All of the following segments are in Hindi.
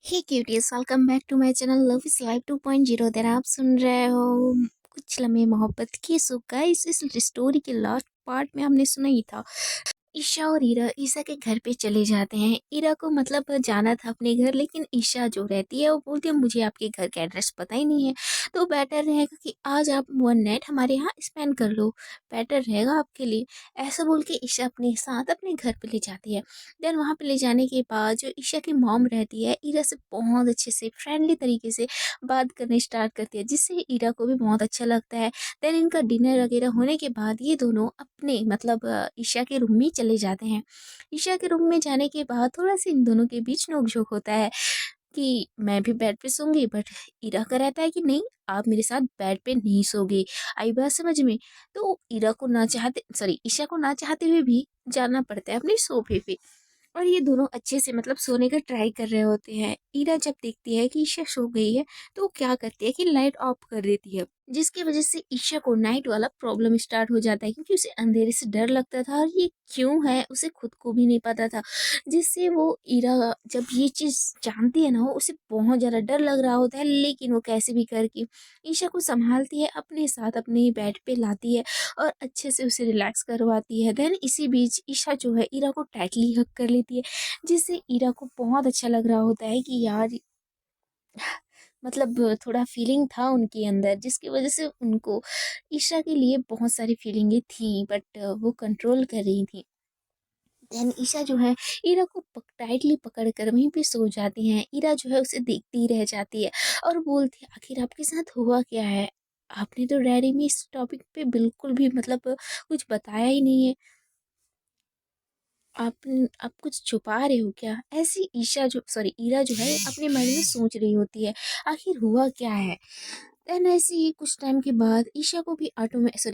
Hey cuties, welcome back to my channel love is life 2.0। Dear आप सुन रहे हो कुछ लम्हे मोहब्बत की। सो गाइस, इस स्टोरी के लास्ट पार्ट में हमने सुना ही था। ईशा और ईरा के घर पे चले जाते हैं। ईरा को मतलब जाना था अपने घर, लेकिन ईशा जो रहती है वो बोलती है मुझे आपके घर का एड्रेस पता ही नहीं है, तो बेटर रहेगा कि आज आप वन नाइट हमारे यहाँ स्पेंड कर लो, बेटर रहेगा आपके लिए। ऐसा बोल के ईशा अपने साथ अपने घर पे ले जाती है। देन वहाँ पे ले जाने के बाद जो ईशा की मॉम रहती है, ईरा से बहुत अच्छे से फ्रेंडली तरीके से बात करने स्टार्ट करती है, जिससे ईरा को भी बहुत अच्छा लगता है। देन इनका डिनर वगैरह होने के बाद ये दोनों अपने मतलब ईशा के रूम में चले जाते हैं। ईशा के रूम में जाने के बाद थोड़ा सा इन दोनों के बीच नोक-झोंक होता है कि मैं भी बेड पे सोऊँगी, बट ईरा का रहता है कि नहीं, आप मेरे साथ बेड पे नहीं सोओगे। आई बात समझ में? तो ईरा को ना चाहते सॉरी ईशा को ना चाहते हुए भी जाना पड़ता है अपने सोफ़े पे। और ये दोनों अच्छे से मतलब सोने का ट्राई कर रहे होते हैं। ईरा जब देखती है कि ईशा सो गई है, तो वो क्या करती है कि लाइट ऑफ कर देती है, जिसकी वजह से ईशा को नाइट वाला प्रॉब्लम स्टार्ट हो जाता है, क्योंकि उसे अंधेरे से डर लगता था और ये क्यों है उसे खुद को भी नहीं पता था। जिससे वो ईरा जब ये चीज़ जानती है ना, वो उसे बहुत ज़्यादा डर लग रहा होता है, लेकिन वो कैसे भी करके ईशा को संभालती है, अपने साथ अपने बेड पे लाती है और अच्छे से उसे रिलैक्स करवाती है। देन इसी बीच ईशा जो है ईरा को टाइटली हग कर लेती है, जिससे ईरा को बहुत अच्छा लग रहा होता है कि यार मतलब थोड़ा फीलिंग था उनके अंदर, जिसकी वजह से उनको ईशा के लिए बहुत सारी फीलिंगें थी, बट वो कंट्रोल कर रही थी। देन ईशा जो है ईरा को टाइटली पकड़ कर वहीं पे सो जाती हैं। ईरा जो है उसे देखती ही रह जाती है और बोलती है आखिर आपके साथ हुआ क्या है? आपने तो डायरी में इस टॉपिक पे बिल्कुल भी मतलब कुछ बताया ही नहीं है। आप कुछ छुपा रहे हो क्या? ऐसी ईशा जो सॉरी ईरा जो है अपने मन में सोच रही होती है, आखिर हुआ क्या है? देन ऐसे ही कुछ टाइम के बाद ईशा को भी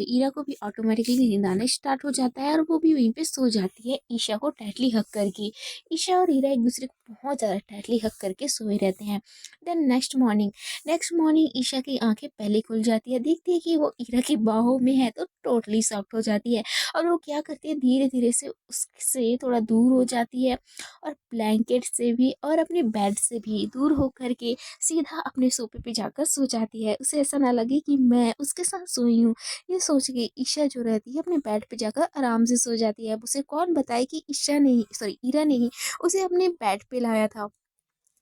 ईरा को भी ऑटोमेटिकली नींद आना स्टार्ट हो जाता है और वो भी वहीं पे सो जाती है ईशा को टाइटली हग करके। ईशा और ईरा एक दूसरे को बहुत ज़्यादा टाइटली हग करके सोए रहते हैं। देन नेक्स्ट मॉर्निंग ईशा की आंखें पहले खुल जाती है, देखती है कि वो ईरा की बाहों में है, तो टोटली सॉफ्ट हो जाती है और वो क्या करती है धीरे धीरे से उससे थोड़ा दूर हो जाती है और ब्लैंकेट से भी और अपने बेड से भी दूर होकर के सीधा अपने सोफे पे जाकर सो जाती है। उसे ऐसा ना लगे कि मैं उसके साथ सोई हूँ। ये सोच के ईशा जो रहती है अपने बेड पे जाकर आराम से सो जाती है। अब उसे कौन बताए कि ईरा ने ही उसे अपने बेड पे लाया था।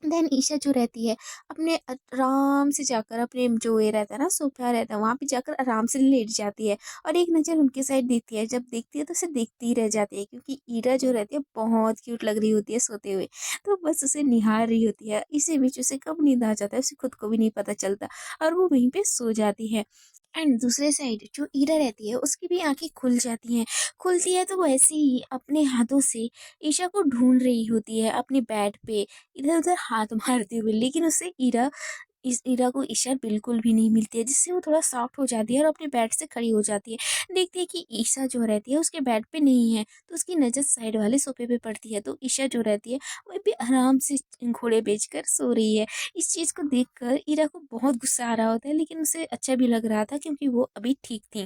देन ईशा जो रहती है अपने आराम से जाकर अपने जो ये रहता है ना सोफा रहता है वहाँ पे जाकर आराम से लेट जाती है और एक नज़र उनके साइड देखती है। जब देखती है तो उसे देखती ही रह जाती है, क्योंकि ईरा जो रहती है बहुत क्यूट लग रही होती है सोते हुए, तो बस उसे निहार रही होती है। इसी बीच उसे कब नींद आ जाता है उसे खुद को भी नहीं पता चलता और वो वहीं पे सो जाती है। एंड दूसरे साइड जो ईरा रहती है उसकी भी आंखें खुल जाती हैं। खुलती है तो वो ऐसे ही अपने हाथों से ईशा को ढूंढ रही होती है अपने बेड पे, इधर-उधर हाथ मारते हुए, लेकिन उससे इस ईरा को ईशा बिल्कुल भी नहीं मिलती है, जिससे वो थोड़ा सॉफ्ट हो जाती है और अपने बेड से खड़ी हो जाती है। देखती है कि ईशा जो रहती है उसके बेड पे नहीं है, तो उसकी नज़र साइड वाले सोफे पे पड़ती है, तो ईशा जो रहती है वो भी आराम से घोड़े बेचकर सो रही है। इस चीज़ को देखकर ईरा को बहुत गुस्सा आ रहा होता है, लेकिन उसे अच्छा भी लग रहा था क्योंकि वो अभी ठीक थी।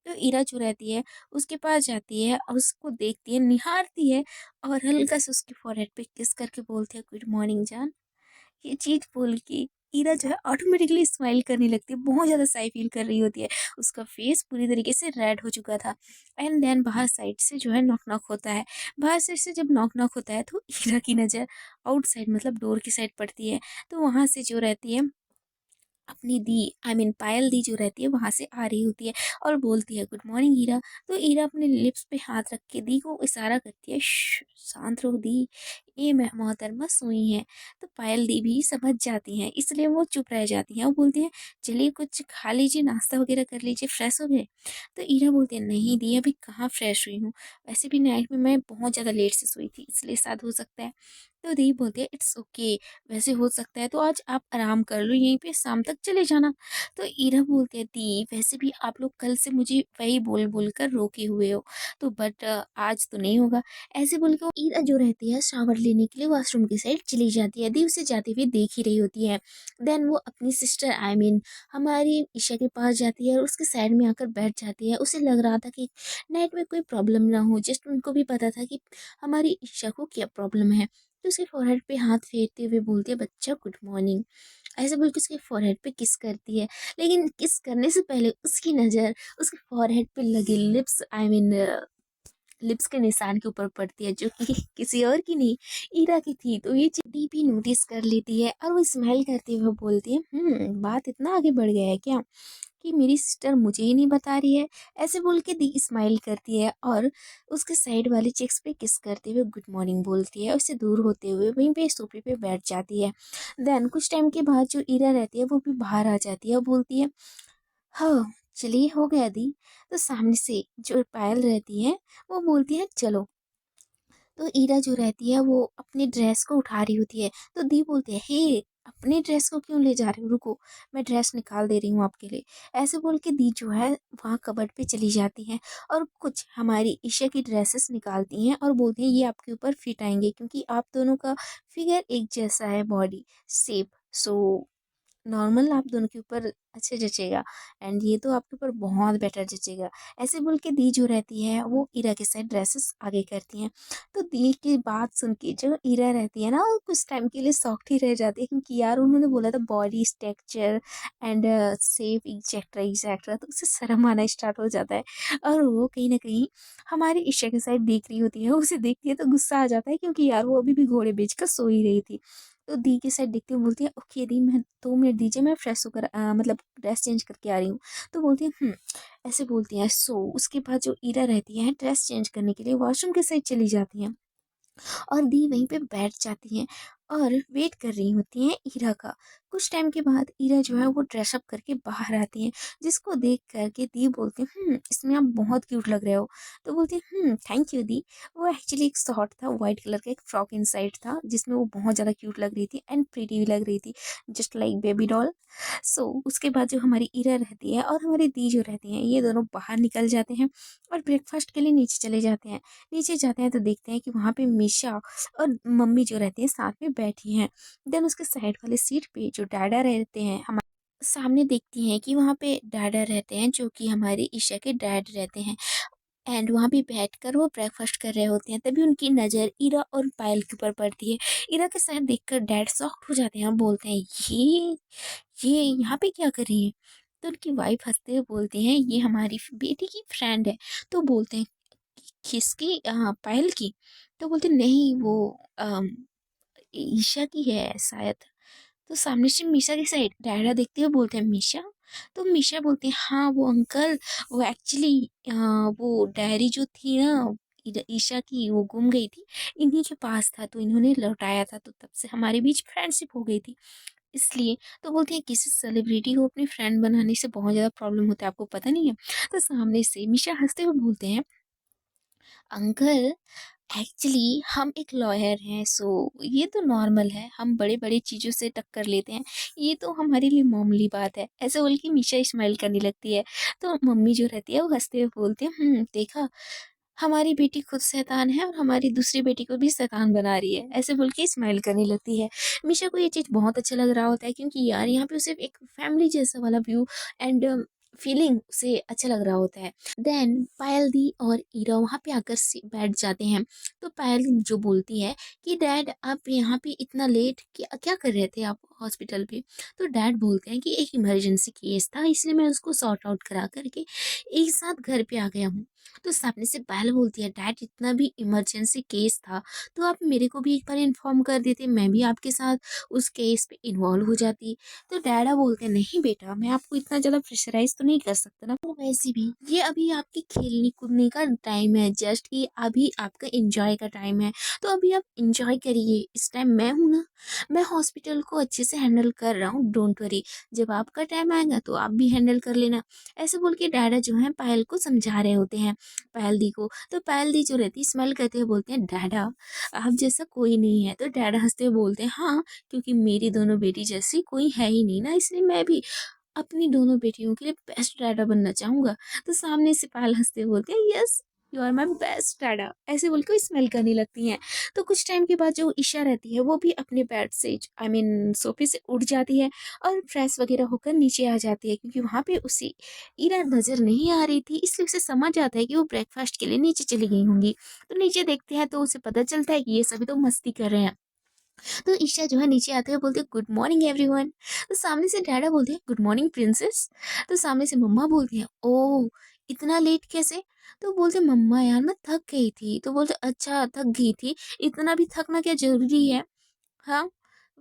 तो ईरा जो रहती है उसके पास जाती है और उसको देखती है, निहारती है और हल्का सा उसके फोrehead पे किस करके बोलती है गुड मॉर्निंग जान। ये चीज़ बोल के ईरा जो है ऑटोमेटिकली स्माइल करने लगती है, बहुत ज़्यादा शाय फील कर रही होती है। उसका फेस पूरी तरीके से रेड हो चुका था। एंड देन बाहर साइड से जो है नॉक नॉक होता है। बाहर साइड से जब नॉक नॉक होता है तो ईरा की नज़र आउटसाइड मतलब डोर की साइड पड़ती है। तो वहाँ से जो रहती है अपनी दी पायल दी जो रहती है वहाँ से आ रही होती है और बोलती है गुड मॉर्निंग ईरा। तो ईरा अपने लिप्स पे हाथ रख के दी को इशारा करती है, शांत रहो दी, ये मोहतरमा सोई है। तो पायल दी भी समझ जाती हैं, इसलिए वो चुप रह जाती हैं और बोलती हैं चलिए कुछ खा लीजिए, नाश्ता वगैरह कर लीजिए, फ्रेश हो गए। तो ईरा बोलती है नहीं दी, अभी कहाँ फ्रेश हुई हूँ, वैसे भी नाइट में मैं बहुत ज़्यादा लेट से सोई थी, इसलिए शायद हो सकता है। तो दी बोलती है इट्स ओके, वैसे हो सकता है तो आज आप आराम कर लो, यहीं पे शाम तक चले जाना। तो ईरा बोलती है दी वैसे भी आप लोग कल से मुझे वही बोल बोल कर रोके हुए हो, तो बट आज तो नहीं होगा। ऐसे बोल के वो ईरा जो रहती है शावर लेने के लिए वॉशरूम की साइड चली जाती है। दी उसे जाते हुए देख ही रही होती है। देन वो अपनी सिस्टर हमारी ईशा के पास जाती है और उसके साइड में आकर बैठ जाती है। उसे लग रहा था कि नाइट में कोई प्रॉब्लम ना हो, जस्ट उनको भी पता था कि हमारी ईशा को क्या प्रॉब्लम है। तो उसके फ़ोरहेड पे हाथ फेरते हुए बोलती है, "बच्चा गुड मॉर्निंग।" ऐसे बोल के उसके फ़ोरहेड पे किस करती है। लेकिन किस करने से पहले उसकी नज़र उसके फ़ोरहेड पे लगे लिप्स लिप्स के निशान के ऊपर पड़ती है, जो कि किसी और की नहीं, ईरा की थी। तो ये चीज़ डीपी नोटिस कर लेती है और वो स्माइल करते हुए बोलती है, बात इतना आगे बढ़ गया है क्या कि मेरी सिस्टर मुझे ही नहीं बता रही है।" ऐसे बोल के दी स्माइल करती है और उसके साइड वाले चेक्स पे किस करते हुए गुड मॉर्निंग बोलती है। उससे दूर होते हुए वहीं पे सोफे पे बैठ जाती है। देन कुछ टाइम के बाद जो ईरा रहती है वो भी बाहर आ जाती है और बोलती है, हाँ, चलिए हो गया दी। तो सामने से जो पायल रहती है वो बोलती है, चलो। तो ईरा जो रहती है वो अपनी ड्रेस को उठा रही होती है। तो दी बोलती है, हे, अपनी ड्रेस को क्यों ले जा रही हो, रुको, मैं ड्रेस निकाल दे रही हूँ आपके लिए। ऐसे बोल के दी जो है वहाँ कबर्ड पे चली जाती है और कुछ हमारी ईशा की ड्रेसेस निकालती हैं और बोलती हैं, ये आपके ऊपर फिट आएंगे क्योंकि आप दोनों का फिगर एक जैसा है, बॉडी शेप। सो नॉर्मल आप दोनों के ऊपर अच्छे जचेगा एंड ये तो आपके ऊपर बहुत बेटर जचेगा। ऐसे बोल के दी जो रहती है वो ईरा के साथ ड्रेसेस आगे करती हैं। तो दी की बात सुन के जो ईरा रहती है ना, वो कुछ टाइम के लिए सॉफ्ट ही रह जाती है क्योंकि यार उन्होंने बोला था body structure and safe etcetera etcetera, तो उससे शर्म आना स्टार्ट हो जाता है। और वो कहीं ना कहीं हमारी ईशा के साइड देख रही होती है, उसे देखती है तो गुस्सा आ जाता है क्योंकि यार वो अभी भी घोड़े बेच कर सो ही रही थी। तो दी के साइड देखते हुए बोलती है, ओके दी, मैं 2 मिनट दीजिए, मैं फ्रेश होकर मतलब ड्रेस चेंज करके आ रही हूँ। तो बोलती है, ऐसे बोलती है। सो उसके बाद जो ईरा रहती है ड्रेस चेंज करने के लिए वॉशरूम के साइड चली जाती है और दी वहीं पे बैठ जाती हैं और वेट कर रही होती हैं ईरा का। कुछ टाइम के बाद ईरा जो है वो ड्रेसअप करके बाहर आती हैं, जिसको देख करके दी बोलती है, इसमें आप बहुत क्यूट लग रहे हो। तो बोलती है, थैंक यू दी। वो एक्चुअली एक शॉर्ट था, वाइट कलर का एक फ्रॉक इनसाइड था जिसमें वो बहुत ज़्यादा क्यूट लग रही थी एंड प्रीटी भी लग रही थी, जस्ट लाइक बेबी डॉल। सो उसके बाद जो हमारी ईरा रहती है और हमारी दी जो रहती हैं, ये दोनों बाहर निकल जाते हैं और ब्रेकफास्ट के लिए नीचे चले जाते हैं। नीचे जाते हैं तो देखते हैं कि वहाँ पे मीशा और मम्मी जो रहती हैं साथ में बैठी हैं। देन उसके साइड वाले सीट पे जो डैडा रहते हैं हमारे सामने, देखती हैं कि वहाँ पे डैडा रहते हैं जो कि हमारी ईशा के डैड रहते हैं एंड वहाँ पे बैठकर वो ब्रेकफास्ट कर रहे होते हैं। तभी उनकी नज़र ईरा और पायल के ऊपर पड़ती है। ईरा के साथ देखकर डैड शॉक्ड हो जाते हैं और बोलते हैं, ये यहाँ पे क्या कर रही है। तो उनकी वाइफ हंसते हुए बोलती हैं, ये हमारी बेटी की फ्रेंड है। तो बोलते हैं, किसकी, पायल की। तो बोलते नहीं, वो ईशा की है शायद। तो सामने से मीशा की साइड डायरा देखते हुए बोलते हैं, मीशा। तो मीशा बोलती है, हाँ वो अंकल, वो एक्चुअली वो डायरी जो थी ना ईशा की, वो गुम गई थी, इन्हीं के पास था तो इन्होंने लौटाया था, तो तब से हमारे बीच फ्रेंडशिप हो गई थी इसलिए। तो बोलती है, किसी सेलिब्रिटी को अपनी फ्रेंड बनाने से बहुत ज़्यादा प्रॉब्लम होता है, आपको पता नहीं है। तो सामने से मीशा हंसते हुए बोलते हैं, अंकल एक्चुअली हम एक लॉयर हैं, सो ये तो नॉर्मल है, हम बड़े बड़े चीज़ों से टक्कर लेते हैं, ये तो हमारे लिए मामूली बात है। ऐसे बोल के मीशा स्माइल करने लगती है। तो मम्मी जो रहती है वो हंसते हुए बोलती है, देखा, हमारी बेटी खुद शैतान है और हमारी दूसरी बेटी को भी शैतान बना रही है। ऐसे बोल के स्माइल करने लगती है। मीशा को ये चीज़ बहुत अच्छा लग रहा होता है क्योंकि यार यहाँ पे उसे एक फैमिली जैसा वाला व्यू एंड फीलिंग उसे अच्छा लग रहा होता है। देन पायल दी और ईरा वहाँ पे आकर बैठ जाते हैं। तो पायल जो बोलती है कि डैड, आप यहाँ पे इतना लेट क्या क्या कर रहे थे आप हॉस्पिटल पे। तो डैड बोलते हैं कि एक इमरजेंसी केस था, इसलिए मैं उसको सॉर्ट आउट करा करके एक साथ घर पे आ गया हूँ। तो सामने से पायल बोलती है, डैड इतना भी इमरजेंसी केस था तो आप मेरे को भी एक बार इन्फॉर्म कर देते, मैं भी आपके साथ उस केस पे इन्वॉल्व हो जाती। तो डैडा बोलते हैं, नहीं बेटा, मैं आपको इतना ज़्यादा प्रेशराइज तो नहीं कर सकता ना, और वैसे भी ये अभी आपके खेलने कूदने का टाइम है, जस्ट कि अभी आपका इंजॉय का टाइम है। तो अभी आप इंजॉय करिए, इस टाइम मैं हूँ ना, मैं हॉस्पिटल को अच्छे से हैंडल कर रहा हूँ, डोंट वरी। जब आपका टाइम आएगा तो आप भी हैंडल कर लेना। ऐसे बोल के डैडा जो है पायल को समझा रहे होते हैं, पायल दी को। तो पायल दी जो रहती है स्माइल करते हुए बोलते हैं, डैडा आप जैसा कोई नहीं है। तो डैडा हंसते हुए बोलते हैं, हाँ, क्योंकि मेरी दोनों बेटी जैसी कोई है ही नहीं ना, इसलिए मैं भी अपनी दोनों बेटियों के लिए बेस्ट डैडा बनना चाहूंगा। तो सामने से पायल हंसते हुए बोलते हैं, yes, you are my best dada. ऐसे बोल के स्मेल करने लगती हैं। तो कुछ टाइम के बाद जो ईशा रहती है वो भी अपने बेड से आई मीन सोफे से उठ जाती है और फ्रेश वगैरह होकर नीचे आ जाती है क्योंकि वहाँ पे उसे ईरा नजर नहीं आ रही थी, इसलिए उसे समझ आता है कि वो ब्रेकफास्ट के लिए नीचे चली गई होंगी। तो नीचे देखते हैं तो उसे पता चलता है कि ये सभी तो मस्ती कर रहे हैं। तो ईशा जो है नीचे आते हुए बोलती है गुड मॉर्निंग एवरीवन। तो सामने से डैडा बोलते हैं गुड मॉर्निंग प्रिंसेस। तो सामने से मम्मा बोलती है ओह इतना लेट कैसे। तो बोलते मम्मा यार मैं थक गई थी। तो बोलते अच्छा थक गई थी, इतना भी थकना क्या जरूरी है। हाँ,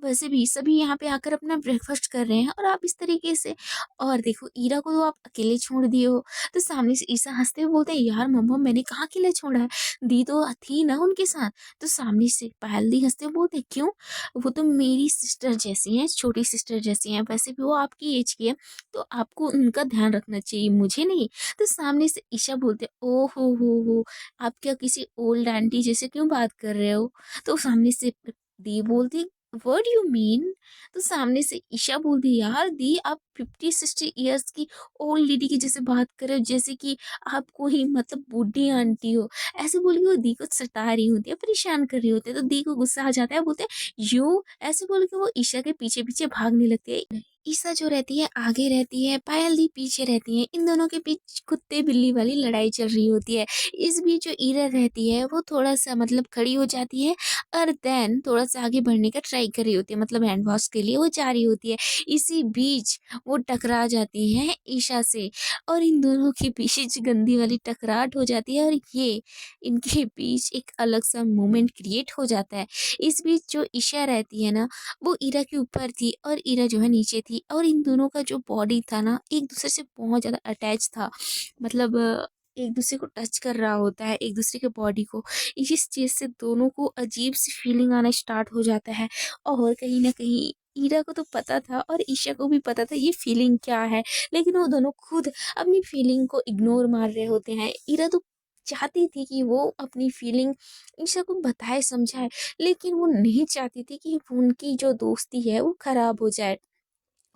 वैसे भी सभी यहाँ पे आकर अपना ब्रेकफास्ट कर रहे हैं और आप इस तरीके से। और देखो ईरा को तो आप अकेले छोड़ दिए हो। तो सामने से ईसा हंसते हुए बोलते हैं यार मम्मा मैंने कहाँ अकेले छोड़ा है, दी तो थी ना उनके साथ। तो सामने से पायल दी हंसते हुए बोलते हैं क्यों, वो तो मेरी सिस्टर जैसी हैं, छोटी सिस्टर जैसी हैं, वैसे भी वो आपकी एज की है, तो आपको उनका ध्यान रखना चाहिए, मुझे नहीं। तो सामने से ईशा बोलते ओ हो, आप क्या किसी ओल्ड आंटी जैसे क्यों बात कर रहे हो। तो सामने से दी बोलती व्हाट यू मीन। तो सामने से ईशा बोलती यार दी आप 50-60 ईयर्स की ओल्ड लेडी की जैसे बात कर रहे हो, जैसे कि आप कोई मतलब बूढ़ी आंटी हो। ऐसे बोल के वो दी को सता रही होती है, परेशान कर रही होती है। तो दी को गुस्सा आ जाता है, बोलते हैं यू ऐसे बोल के वो ईशा के पीछे पीछे भागने लगती है। ईशा जो रहती है आगे रहती है, पायल दी पीछे रहती है, इन दोनों के बीच कुत्ते बिल्ली वाली लड़ाई चल रही होती है। इस बीच जो ईरा रहती है वो थोड़ा सा मतलब खड़ी हो जाती है और देन थोड़ा सा आगे बढ़ने का ट्राई कर रही होती है, मतलब हैंड वॉश के लिए वो जा रही होती है। इसी बीच वो टकरा जाती है ईशा से और इन दोनों के बीच गंदी वाली टकराट हो जाती है और ये इनके बीच एक अलग सा मोमेंट क्रिएट हो जाता है। इस बीच जो ईशा रहती है ना वो ईरा के ऊपर थी और ईरा जो है नीचे थी और इन दोनों का जो बॉडी था ना एक दूसरे से बहुत ज़्यादा अटैच था, मतलब एक दूसरे को टच कर रहा होता है एक दूसरे के बॉडी को। इस चीज़ से दोनों को अजीब सी फीलिंग आना स्टार्ट हो जाता है। और कहीं न कहीं ईरा को तो पता था और ईशा को भी पता था ये फीलिंग क्या है, लेकिन वो दोनों खुद अपनी फीलिंग को इग्नोर मार रहे होते हैं। ईरा तो चाहती थी कि वो अपनी फीलिंग ईशा को बताए समझाए, लेकिन वो नहीं चाहती थी कि उनकी जो दोस्ती है वो खराब हो जाए।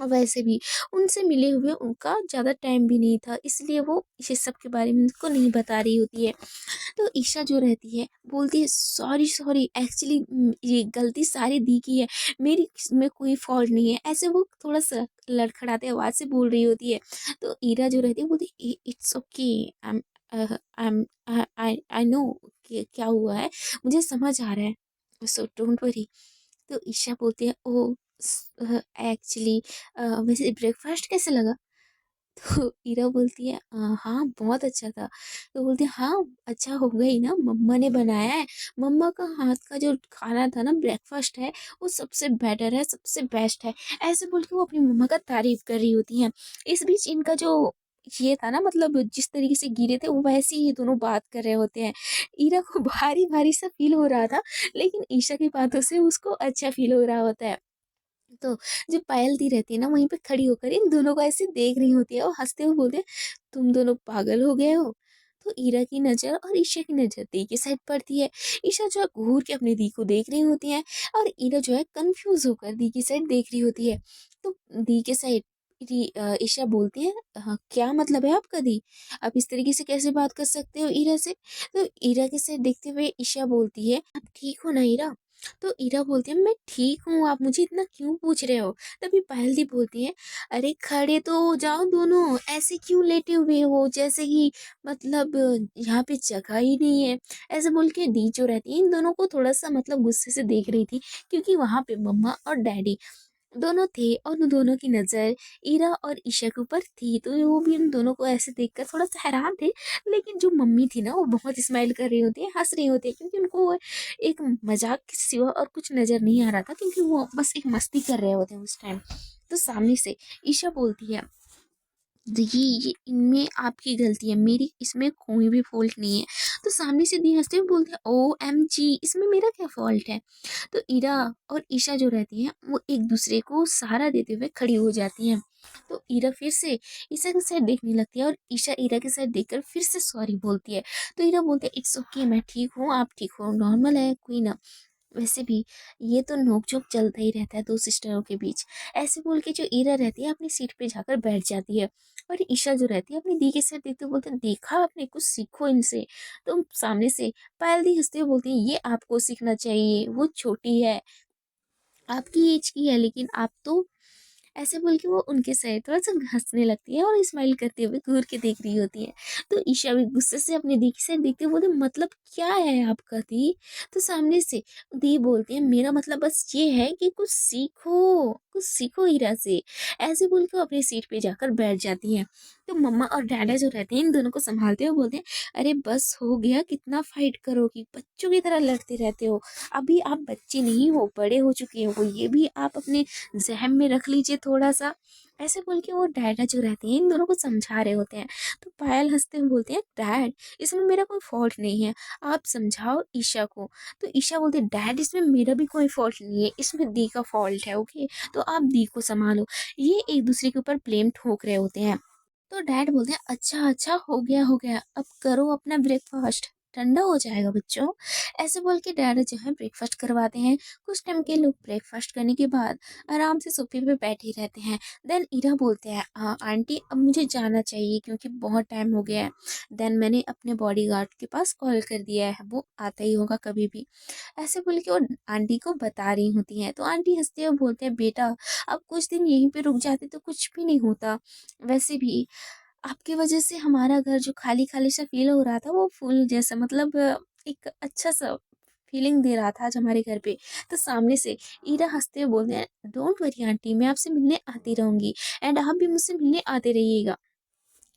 और वैसे भी उनसे मिले हुए उनका ज़्यादा टाइम भी नहीं था, इसलिए वो ये सब के बारे में उनको नहीं बता रही होती है। तो ईशा जो रहती है बोलती है सॉरी सॉरी एक्चुअली ये गलती सारी दी की है, मेरी इसमें कोई फॉल्ट नहीं है। ऐसे वो थोड़ा सा लड़खड़ाते आवाज़ से बोल रही होती है। तो ईरा जो रहती है बोलती it's okay, I I know क्या हुआ है, मुझे समझ आ रहा है, सो डोंट वरी। तो ईशा बोलती है ओ एक्चुअली वैसे ब्रेकफास्ट कैसे लगा। तो ईरा बोलती है हाँ बहुत अच्छा था। तो बोलती है हाँ अच्छा होगा ही ना, मम्मा ने बनाया है, मम्मा का हाथ का जो खाना था ना ब्रेकफास्ट है वो सबसे बेटर है, सबसे बेस्ट है। ऐसे बोल के वो अपनी मम्मा का तारीफ कर रही होती हैं। इस बीच इनका जो ये था ना, मतलब जिस तरीके से गिरे थे वो वैसे ही ये दोनों बात कर रहे होते हैं। ईरा को भारी भारी सा फील हो रहा था, लेकिन ईशा की बातों से उसको अच्छा फील हो रहा होता है। तो जो पायल दी रहती है ना वहीं पे खड़ी होकर इन दोनों को ऐसे देख रही होती है और हंसते हुए बोलते हैं तुम दोनों पागल हो गए हो। तो ईरा की नज़र और ईशा की नज़र दी की साइड पड़ती है। ईशा जो है घूर के अपनी दी को देख रही होती है और ईरा जो है कंफ्यूज होकर दी की साइड देख रही होती है। तो दी के साइड ईशा बोलती है हाँ क्या मतलब है आपका दी, आप इस तरीके से कैसे बात कर सकते हो ईरा से। तो ईरा के साइड देखते हुए ईशा बोलती है आप ठीक हो ना ईरा। तो ईरा बोलती है मैं ठीक हूँ, आप मुझे इतना क्यों पूछ रहे हो। तभी पायल दी बोलती है अरे खड़े तो हो जाओ दोनों, ऐसे क्यों लेटे हुए हो जैसे कि मतलब यहाँ पे जगह ही नहीं है। ऐसे बोल के दी जो रहती है इन दोनों को थोड़ा सा मतलब गुस्से से देख रही थी, क्योंकि वहां पे मम्मा और डैडी दोनों थे और उन दोनों की नज़र ईरा और ईशा के ऊपर थी। तो वो भी उन दोनों को ऐसे देखकर थोड़ा सा हैरान थे। लेकिन जो मम्मी थी ना वो बहुत स्माइल कर रही होती है, हंस रही होती है, क्योंकि उनको वो एक मजाक के सिवा और कुछ नज़र नहीं आ रहा था, क्योंकि वो बस एक मस्ती कर रहे होते हैं उस टाइम। तो सामने से ईशा बोलती है देखिए ये इनमें आपकी गलती है, मेरी इसमें कोई भी फॉल्ट नहीं है। तो सामने से दी हंसते हुए बोलते हैं ओ एम जी इसमें मेरा क्या फॉल्ट है। तो ईरा और ईशा जो रहती हैं वो एक दूसरे को सहारा देते हुए खड़ी हो जाती हैं। तो ईरा फिर से ईशा की साइड देखने लगती है और ईशा ईरा की साइड देखकर फिर से सॉरी बोलती है। तो ईरा बोलते हैं इट्स ओके मैं ठीक हूँ, आप ठीक हो, नॉर्मल है कोई ना। वैसे भी ये तो नोक-झोंक चलता ही रहता है दो सिस्टरों के बीच। ऐसे बोल के जो ईरा रहती है अपनी सीट पे जाकर बैठ जाती है और ईशा जो रहती है अपनी दी के साइड देखते हुए बोलते हैं देखा आपने, कुछ सीखो इनसे। तो सामने से पायल दी हंसते हुए बोलती है ये आपको सीखना चाहिए, वो छोटी है, आपकी एज की है, लेकिन आप तो ऐसे बोल के वो उनके साइड थोड़ा-सा हँसने लगती है और स्माइल करते हुए घूर के देख रही होती है। तो ईशा भी गुस्से से अपनी दी की साइड देखते हुए बोलती है, मतलब क्या है आपका दी? तो सामने से दी बोलती है, मेरा मतलब बस ये है कि कुछ सीखो हीरा से। ऐसे बोल के वो अपनी सीट पे जाकर बैठ जाती हैं। तो मम्मा और डैडा जो रहते हैं इन दोनों को सँभालते हुए बोलते हैं, अरे बस हो गया, कितना फाइट करोगी? बच्चों की तरह लड़ते रहते हो। अभी आप बच्चे नहीं हो, बड़े हो चुके हो, ये भी आप अपने ज़हन में रख लीजिए थोड़ा-सा। ऐसे बोल के वो डैडा जो रहते हैं इन दोनों को समझा रहे होते हैं। तो पायल हँसते हुए बोलते हैं, डैड इसमें मेरा कोई फ़ॉल्ट नहीं है, आप समझाओ ईशा को। तो ईशा बोलती है, डैड इसमें मेरा भी कोई फ़ॉल्ट नहीं है, इसमें दी का फ़ॉल्ट है, ओके? तो आप दी को सँभालो। ये एक दूसरे के ऊपर ब्लेम ठोक रहे होते हैं। तो डैड बोलते हैं, अच्छा अच्छा हो गया, अब करो अपना ब्रेकफास्ट, ठंडा हो जाएगा बच्चों। ऐसे बोल के डैड जो है ब्रेकफास्ट करवाते हैं। कुछ टाइम के लोग ब्रेकफास्ट करने के बाद आराम से सोफे पे बैठे रहते हैं। देन इरा बोलते हैं, हाँ आंटी अब मुझे जाना चाहिए क्योंकि बहुत टाइम हो गया है। देन मैंने अपने बॉडीगार्ड के पास कॉल कर दिया है, वो आता ही होगा कभी भी। ऐसे बोल के वो आंटी को बता रही होती हैं। तो आंटी हंसते हुए बोलते हैं, बेटा अब कुछ दिन यहीं पे रुक जाते तो कुछ भी नहीं होता। वैसे भी आपकी वजह से हमारा घर जो खाली-खाली सा फ़ील हो रहा था वो फूल जैसा मतलब एक अच्छा-सा फ़ीलिंग दे रहा था आज हमारे घर पे। तो सामने से ईरा हँसते हुए बोलते हैं, डोंट वरी आंटी, मैं आपसे मिलने आती रहूँगी एंड आप भी मुझसे मिलने आते रहिएगा।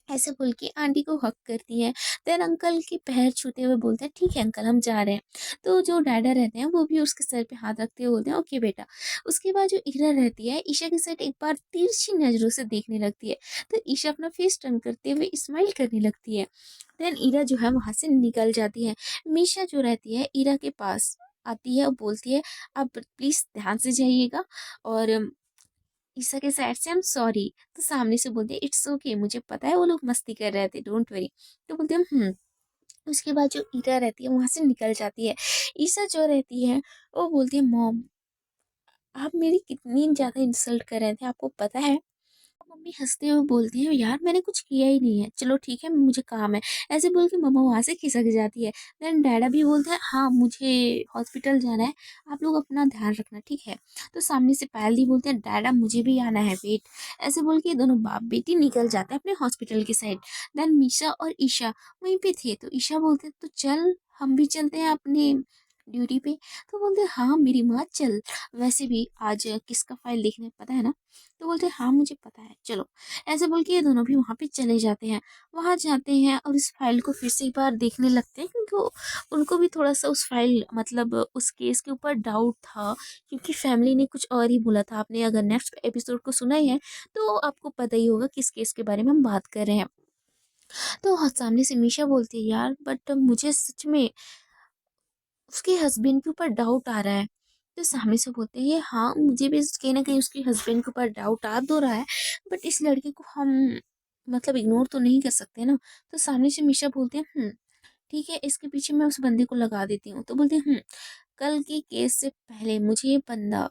ऐसे बोल के आंटी को हग करती हैं। देन अंकल के पैर छूते हुए बोलते हैं, ठीक है अंकल हम जा रहे हैं। तो जो डैडा रहते हैं वो भी उसके सर पे हाथ रखते हुए बोलते हैं, ओके बेटा। उसके बाद जो ईरा रहती है ईशा की साइड एक बार तिरछी नज़रों से देखने लगती है। तो ईशा अपना फेस टर्न करते हुए स्माइल करने लगती है। देन ईरा जो है वहाँ से निकल जाती है। मीशा जो रहती है ईरा के पास आती है और बोलती है, आप प्लीज़ ध्यान से जाइएगा और ईशा के साइड से आई एम सॉरी। तो सामने से बोलते हैं, इट्स ओके, मुझे पता है वो लोग मस्ती कर रहे थे, डोंट वरी। तो बोलते हैं उसके बाद जो ईरा रहती है वहां से निकल जाती है। ईशा जो रहती है वो बोलती है, मॉम आप मेरी कितनी ज्यादा इंसल्ट कर रहे थे आपको पता है? मम्मी हंसते हुए बोलती है, यार मैंने कुछ किया ही नहीं है, चलो ठीक है मुझे काम है। ऐसे बोल के मम्मा वहाँ से खिसक जाती है। देन डैडा भी बोलते हैं, हाँ मुझे हॉस्पिटल जाना है, आप लोग अपना ध्यान रखना ठीक है। तो सामने से पायल दी बोलते हैं, डैडा मुझे भी आना है वेट। ऐसे बोल के दोनों बाप बेटी निकल जाते हैं अपने हॉस्पिटल की साइड। देन मीशा और ईशा वहीं पे थे। तो ईशा बोलते हैं, तो चल हम भी चलते हैं अपने ड्यूटी पे। तो बोलते हैं, हाँ मेरी माँ चल, वैसे भी आज किसका फाइल देखने पता है ना? तो बोलते हैं, हाँ मुझे पता है चलो। ऐसे बोल के ये दोनों भी वहाँ पे चले जाते हैं। वहाँ जाते हैं और इस फाइल को फिर से एक बार देखने लगते हैं क्योंकि उनको भी थोड़ा सा उस फाइल मतलब उस केस के ऊपर डाउट था क्योंकि फैमिली ने कुछ और ही बोला था। आपने अगर नेक्स्ट एपिसोड को सुना ही है तो आपको पता ही होगा किस केस के बारे में हम बात कर रहे हैं। तो हाँ, सामने से मीशा बोलती है, यार बट मुझे सच में उसके हस्बैंड के ऊपर डाउट आ रहा है। तो सामने से बोलते हैं, ये हाँ मुझे भी कहीं ना कहीं उसके हस्बैंड के ऊपर डाउट आ तो रहा है, बट इस लड़के को हम मतलब इग्नोर तो नहीं कर सकते ना। तो सामने से मीशा बोलते हैं, ठीक है इसके पीछे मैं उस बंदे को लगा देती हूँ। तो बोलते हैं, कल के केस से पहले मुझे ये बंदा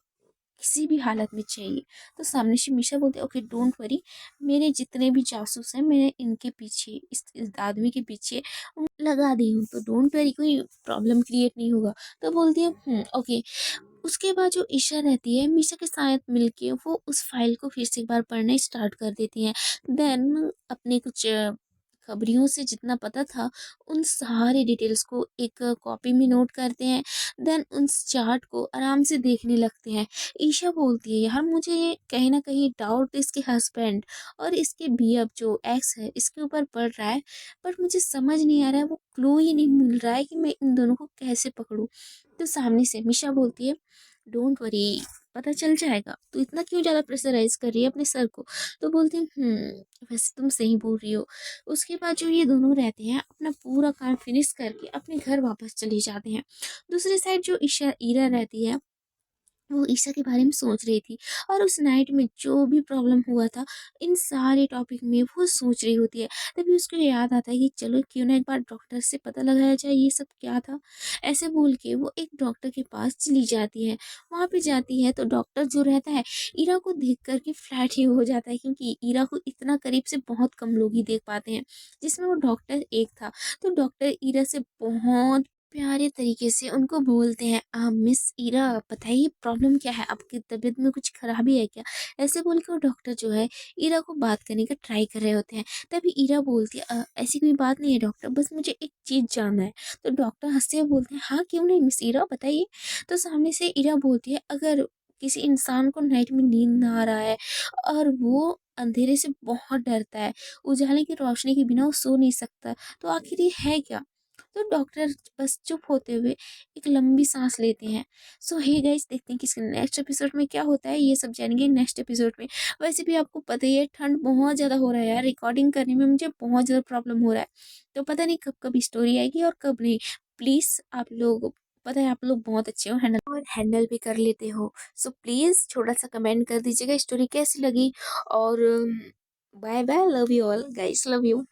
किसी भी हालत में चाहिए। तो सामने से मीशा बोलते हैं, ओके डोंट वरी, मेरे जितने भी जासूस हैं मैं इनके पीछे इस आदमी के पीछे लगा दी हूँ, तो डोंट वरी कोई प्रॉब्लम क्रिएट नहीं होगा। तो बोलती है, ओके। उसके बाद जो ईशा रहती है मीशा के साथ मिलके वो उस फाइल को फिर से एक बार पढ़ना स्टार्ट कर देती हैं। देन अपने कुछ खबरियों से जितना पता था उन सारे डिटेल्स को एक कॉपी में नोट करते हैं। देन उस चार्ट को आराम से देखने लगते हैं। ईशा बोलती है, यार मुझे कहीं ना कहीं डाउट इसके हस्बैंड और इसके बीएफ जो एक्स है इसके ऊपर पड़ रहा है, बट मुझे समझ नहीं आ रहा है, वो क्लू ही नहीं मिल रहा है कि मैं इन दोनों को कैसे पकड़ूं। तो सामने से मिशा बोलती है, डोंट वरी पता चल जाएगा, तो इतना क्यों ज़्यादा प्रेशराइज कर रही है अपने सर को? तो बोलती हूँ, वैसे तुम सही बोल रही हो। उसके बाद जो ये दोनों रहते हैं अपना पूरा काम फिनिश करके अपने घर वापस चले जाते हैं। दूसरी साइड जो ईशा ईरा रहती है वो ईशा के बारे में सोच रही थी और उस नाइट में जो भी प्रॉब्लम हुआ था इन सारे टॉपिक में वो सोच रही होती है। तभी उसको याद आता है कि चलो क्यों ना एक बार डॉक्टर से पता लगाया जाए ये सब क्या था। ऐसे बोल के वो एक डॉक्टर के पास चली जाती है। वहाँ पे जाती है तो डॉक्टर जो रहता है ईरा को देख कर के फ्लैट ही हो जाता है क्योंकि ईरा को इतना करीब से बहुत कम लोग ही देख पाते हैं, जिसमें वो डॉक्टर एक था। तो डॉक्टर ईरा से बहुत प्यारे तरीके से उनको बोलते हैं, मिस ईरा बताइए प्रॉब्लम क्या है? आपकी तबीयत में कुछ खराबी है क्या?" ऐसे बोल के वो डॉक्टर जो है ईरा को बात करने का ट्राई कर रहे होते हैं। तभी ईरा बोलती है, ऐसी कोई बात नहीं है डॉक्टर, बस मुझे एक चीज़ जानना है।" तो डॉक्टर हँसते हुए बोलते हैं, "हाँ, क्यों नहीं मिस ईरा बताइए।" तो सामने से ईरा बोलती है, "अगर किसी इंसान को नाइट में नींद ना आ रहा है और वो अंधेरे से बहुत डरता है, उजाले की रोशनी के बिना वो सो नहीं सकता, तो आखिर ये है क्या?" तो डॉक्टर बस चुप होते हुए एक लंबी सांस लेते हैं। सो हे गाइस, देखते हैं कि इसके नेक्स्ट एपिसोड में क्या होता है, ये सब जानेंगे नेक्स्ट एपिसोड में। वैसे भी आपको पता ही है, ठंड बहुत ज़्यादा हो रहा है यार, रिकॉर्डिंग करने में मुझे बहुत ज़्यादा प्रॉब्लम हो रहा है। तो पता नहीं कब कब स्टोरी आएगी और कब नहीं। प्लीज़ आप लोग, पता है आप लोग बहुत अच्छे हो हैंडल, और हैंडल भी कर लेते हो। सो प्लीज़ छोटा सा कमेंट कर दीजिएगा स्टोरी कैसी लगी। और bye bye, love you all guys, love you.